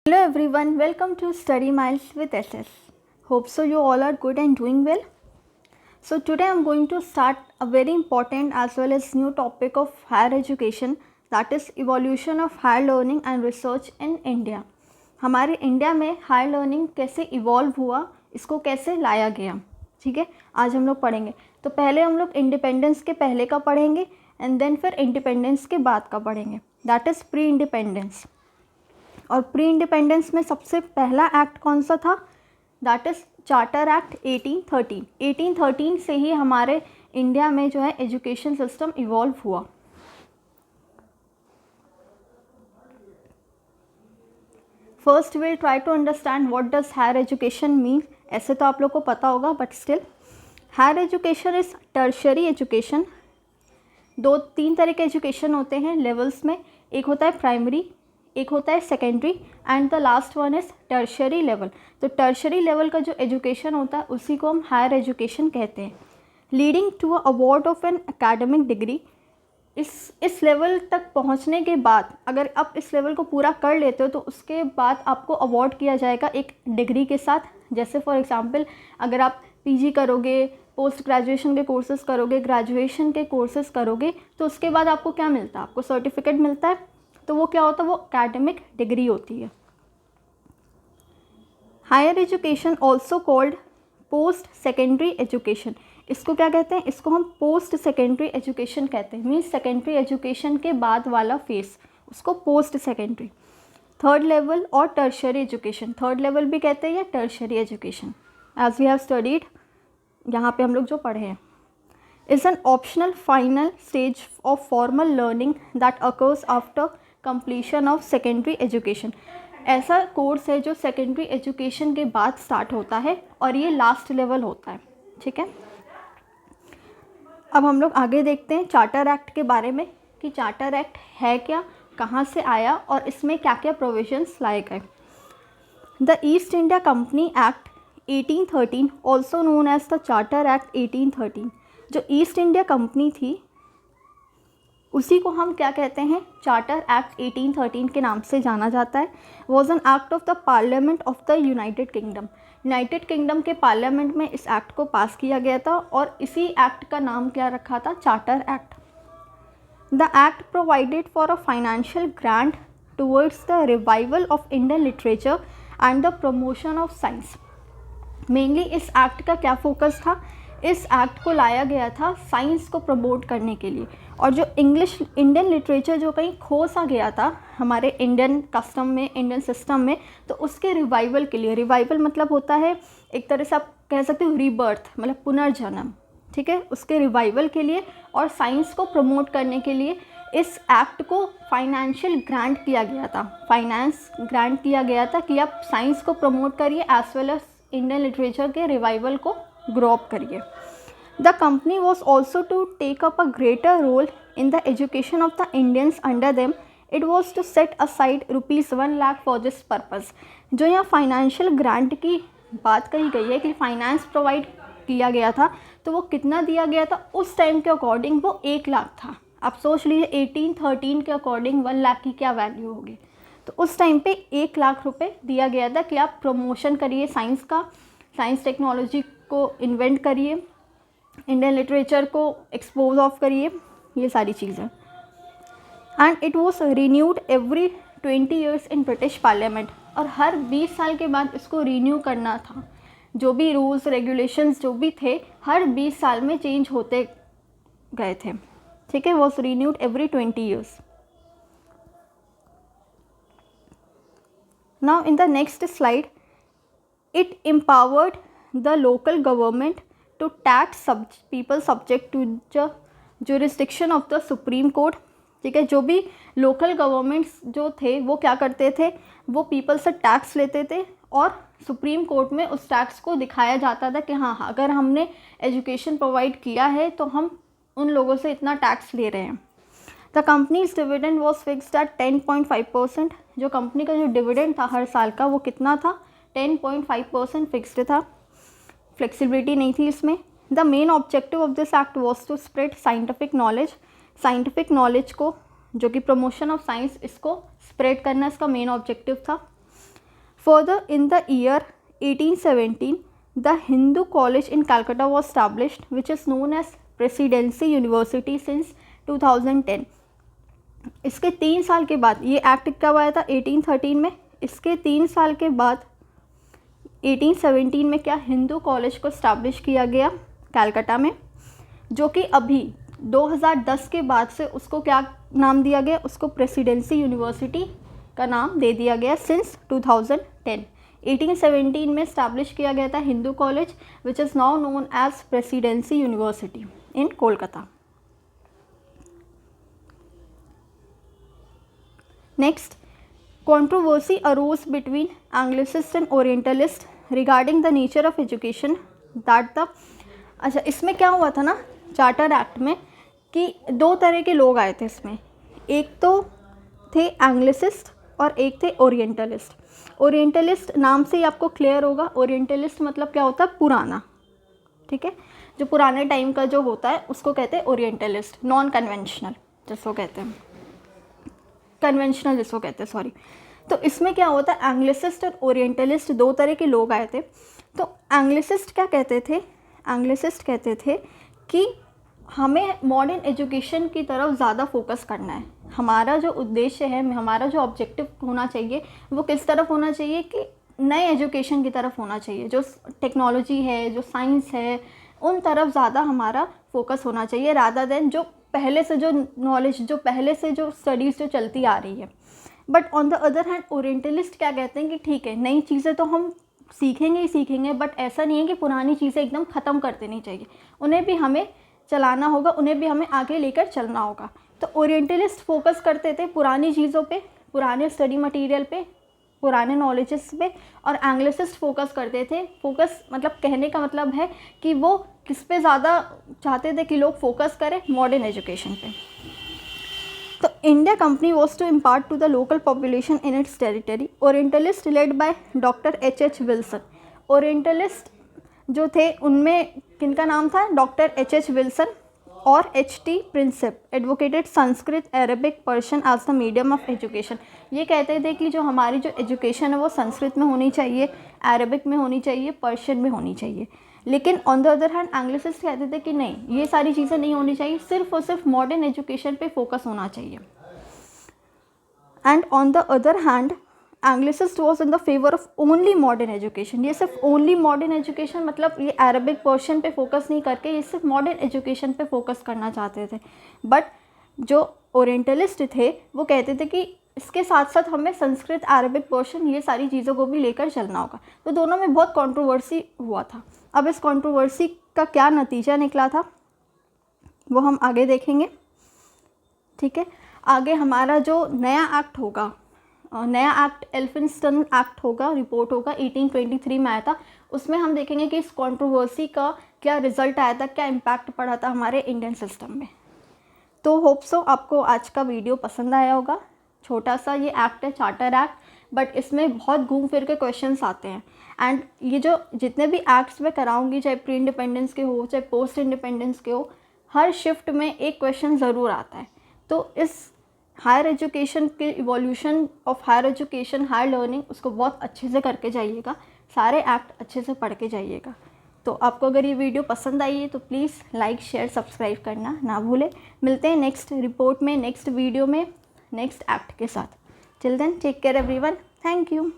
Hello everyone, welcome to Study Miles with SS. Hope so you all are good and doing well. So today I am going to start a very important as well as new topic of higher education, that is evolution of higher learning and research in India. हमारे India में higher learning कैसे evolve हुआ, इसको कैसे लाया गया, ठीक है, आज हम लोग पढ़ेंगे. तो पहले हम लोग इंडिपेंडेंस के पहले का पढ़ेंगे एंड देन फिर इंडिपेंडेंस के बाद का पढ़ेंगे, दैट इज़ प्री इंडिपेंडेंस. और प्री इंडिपेंडेंस में सबसे पहला एक्ट कौन सा था, दैट इज़ चार्टर एक्ट 1813. 1813 से ही हमारे इंडिया में जो है एजुकेशन सिस्टम इवॉल्व हुआ. First will try to understand what does higher education mean. ऐसे तो आप लोग को पता होगा but still, higher education is tertiary education. दो तीन तरह के एजुकेशन होते हैं लेवल्स में, एक होता है प्राइमरी, एक होता है secondary and the last one is tertiary level. तो टर्शरी लेवल का जो एजुकेशन होता है उसी को हम हायर एजुकेशन कहते हैं. Leading to a award of an academic degree. इस लेवल तक पहुंचने के बाद अगर आप इस लेवल को पूरा कर लेते हो तो उसके बाद आपको अवार्ड किया जाएगा एक डिग्री के साथ. जैसे फॉर एग्जांपल अगर आप पीजी करोगे, पोस्ट ग्रेजुएशन के कोर्सेज़ करोगे, ग्रेजुएशन के कोर्सेज़ करोगे, तो उसके बाद आपको क्या मिलता है, आपको सर्टिफिकेट मिलता है. तो वो क्या होता है, वो एकेडमिक डिग्री होती है. Higher education also called post secondary education. इसको क्या कहते हैं, इसको हम पोस्ट सेकेंडरी एजुकेशन कहते हैं. मीन्स सेकेंडरी एजुकेशन के बाद वाला फेस, उसको पोस्ट सेकेंडरी. थर्ड लेवल और टर्शरी एजुकेशन, थर्ड लेवल भी कहते हैं या tertiary education, as we have studied, यहाँ पे हम लोग जो पढ़े हैं, is an optional final stage of formal learning that occurs after completion of secondary education. ऐसा कोर्स है जो सेकेंडरी एजुकेशन के बाद स्टार्ट होता है और ये लास्ट लेवल होता है, ठीक है. अब हम लोग आगे देखते हैं चार्टर एक्ट के बारे में कि चार्टर एक्ट है क्या, कहाँ से आया और इसमें क्या क्या प्रोविजंस लाए गए. The East India Company Act 1813, also known as the Charter Act 1813. जो ईस्ट इंडिया कंपनी थी उसी को हम क्या कहते हैं, चार्टर एक्ट 1813 के नाम से जाना जाता है. Was an act of the parliament of the United kingdom. United kingdom के पार्लियामेंट में इस एक्ट को पास किया गया था और इसी एक्ट का नाम क्या रखा था, charter act. The act provided for a financial grant towards the revival of Indian literature and the promotion of science. Mainly इस एक्ट का क्या फोकस था, इस एक्ट को लाया गया था साइंस को प्रमोट करने के लिए. और जो इंडियन लिटरेचर जो कहीं खो सा गया था हमारे इंडियन कस्टम में, इंडियन सिस्टम में, तो उसके रिवाइवल के लिए, रिवाइवल मतलब होता है एक तरह से आप कह सकते हो रीबर्थ, मतलब पुनर्जन्म, ठीक है, उसके रिवाइवल के लिए और साइंस को प्रमोट करने के लिए इस एक्ट को फाइनेंशियल ग्रांट किया गया था. फाइनेंस ग्रांट किया गया था कि आप साइंस को प्रमोट करिए as well as Indian literature के रिवाइवल को ग्रो अप करिए. The company was also to take up a greater role in the education of the Indians under them. It was to set aside ₹1 lakh for this purpose. जो यहाँ financial grant की बात कही गई है कि finance provide किया गया था, तो वो कितना दिया गया था उस टाइम के अकॉर्डिंग, वो 1 लाख था. आप सोच लीजिए 1813 के अकॉर्डिंग 1 लाख की क्या वैल्यू होगी. तो उस टाइम पे 1 लाख रुपए दिया गया था कि आप प्रमोशन करिए साइंस का, साइंस टेक्नोलॉजी को इन्वेंट करिए, इंडियन लिटरेचर को एक्सपोज ऑफ करिए, ये सारी चीज़ें. And it was renewed every 20 years in British parliament. और हर 20 साल के बाद इसको रीन्यू करना था. जो भी रूल्स रेगुलेशंस जो भी थे हर 20 साल में चेंज होते गए थे, ठीक है. Was renewed every 20 years. Now in the next slide, it empowered the local government to tax people subject to the jurisdiction of the Supreme Court. ठीक है, जो भी लोकल गवर्नमेंट्स जो थे वो क्या करते थे, वो पीपल से टैक्स लेते थे और सुप्रीम कोर्ट में उस टैक्स को दिखाया जाता था कि हाँ अगर हमने एजुकेशन प्रोवाइड किया है तो हम उन लोगों से इतना टैक्स ले रहे हैं. The companies dividend was fixed at 10.5%. जो कंपनी का जो डिविडेंड था हर साल का वो कितना था, 10.5% फिक्स्ड था, फ्लेक्सिबिलिटी नहीं थी इसमें. The main objective of this act was to spread scientific knowledge. Scientific knowledge को जो कि प्रमोशन ऑफ साइंस, इसको स्प्रेड करना इसका मेन ऑब्जेक्टिव था. Further, in the year 1817, the Hindu College in Calcutta was established, which is known as Presidency University since 2010. इसके 3 साल के बाद, ये एक्ट कब आया था 1813 में, इसके 3 साल के बाद 1817 में क्या हिंदू कॉलेज को इस्टेब्लिश किया गया कलकत्ता में, जो कि अभी 2010 के बाद से उसको क्या नाम दिया गया, उसको प्रेसिडेंसी यूनिवर्सिटी का नाम दे दिया गया सिंस 2010. 1817 में इस्टेब्लिश किया गया था Hindu college, which is now known as Presidency University in Kolkata. Next, controversy arose between Anglicist and Orientalist regarding the nature of education that the. अच्छा, इसमें क्या हुआ था ना चार्टर एक्ट में कि 2 तरह के लोग आए थे इसमें, एक तो थे एंग्लिसिस्ट और एक थे ओरिएंटलिस्ट. ओरिएंटलिस्ट नाम से ही आपको क्लियर होगा, ओरिएंटलिस्ट मतलब क्या होता है, पुराना, ठीक है, जो पुराने टाइम का जो होता है उसको कहते हैं ओरिएंटलिस्ट. नॉन कन्वेंशनल जिसको कहते हैं, कन्वेंशनल जिसको कहते हैं, सॉरी. तो इसमें क्या होता है, एंग्लिसिस्ट और ओरिएंटलिस्ट 2 तरह के लोग आए थे. तो एंग्लिसिस्ट क्या कहते थे, एंग्लिसिस्ट कहते थे कि हमें मॉडर्न एजुकेशन की तरफ ज़्यादा फोकस करना है. हमारा जो उद्देश्य है, हमारा जो ऑब्जेक्टिव होना चाहिए वो किस तरफ होना चाहिए कि नए एजुकेशन की तरफ होना चाहिए. जो टेक्नोलॉजी है, जो साइंस है, उन तरफ ज़्यादा हमारा फोकस होना चाहिए, रादर देन जो पहले से जो नॉलेज, जो पहले से जो स्टडीज़ जो चलती आ रही है. But on the other hand orientalist क्या कहते हैं कि ठीक है, नई चीज़ें तो हम सीखेंगे ही सीखेंगे, बट ऐसा नहीं है कि पुरानी चीज़ें एकदम ख़त्म कर देनी चाहिए, उन्हें भी हमें चलाना होगा, उन्हें भी हमें आगे लेकर चलना होगा. तो ओरिएंटलिस्ट फोकस करते थे पुरानी चीज़ों पे, पुराने स्टडी मटेरियल पे, पुराने नॉलेजेस पे, और एंग्लिसिस्ट फोकस करते थे, फोकस मतलब कहने का मतलब है कि वो किस पे ज़्यादा चाहते थे कि लोग फोकस करें, मॉडर्न एजुकेशन पे. तो India company was to impart to the local population in its territory. Orientalist led by doctor H.H. Wilson. Orientalist जो थे उनमें किनका नाम था, डॉक्टर H.H. विल्सन और H.T. Prinsep advocated Sanskrit, Arabic, Persian as the medium of education. ये कहते थे कि जो हमारी जो एजुकेशन है वो संस्कृत में होनी चाहिए, अरबिक में होनी चाहिए, पर्शियन में होनी चाहिए. लेकिन on the other hand Anglicist कहते थे कि नहीं, ये सारी चीज़ें नहीं होनी चाहिए, सिर्फ और सिर्फ मॉडर्न एजुकेशन पे फोकस होना चाहिए. And on the other hand Anglicist was in the favour of only modern education. ये सिर्फ ओनली मॉडर्न एजुकेशन मतलब ये अरबिक, पर्शियन पे फोकस नहीं करके ये सिर्फ मॉडर्न एजुकेशन पे फोकस करना चाहते थे. बट जो ओरिएंटलिस्ट थे वो कहते थे कि इसके साथ साथ हमें संस्कृत, अरबिक, पर्शियन ये सारी चीज़ों को भी लेकर चलना होगा. तो दोनों में बहुत कंट्रोवर्सी हुआ था. अब इस कंट्रोवर्सी का क्या नतीजा निकला था वो हम आगे देखेंगे, ठीक है. आगे हमारा जो नया एक्ट होगा, नया एक्ट एल्फिंस्टन एक्ट होगा, रिपोर्ट होगा, 1823 में आया था. उसमें हम देखेंगे कि इस कंट्रोवर्सी का क्या रिज़ल्ट आया था, क्या इम्पैक्ट पड़ा था हमारे इंडियन सिस्टम में. तो होप सो आपको आज का वीडियो पसंद आया होगा. छोटा सा ये एक्ट है, चार्टर एक्ट, बट इसमें बहुत घूम फिर के क्वेश्चंस आते हैं. एंड ये जो जितने भी एक्ट्स मैं कराऊंगी, चाहे प्री इंडिपेंडेंस के हो, चाहे पोस्ट इंडिपेंडेंस के हो, हर शिफ्ट में एक क्वेश्चन ज़रूर आता है. तो इस हायर एजुकेशन के evolution of higher education, higher learning, उसको बहुत अच्छे से करके जाइएगा, सारे एक्ट अच्छे से पढ़ के जाइएगा. तो आपको अगर ये वीडियो पसंद आई है तो प्लीज़ लाइक, शेयर, सब्सक्राइब करना ना भूलें. मिलते हैं नेक्स्ट रिपोर्ट में, नेक्स्ट वीडियो में, नेक्स्ट एक्ट के साथ. Till then take care everyone. Thank you.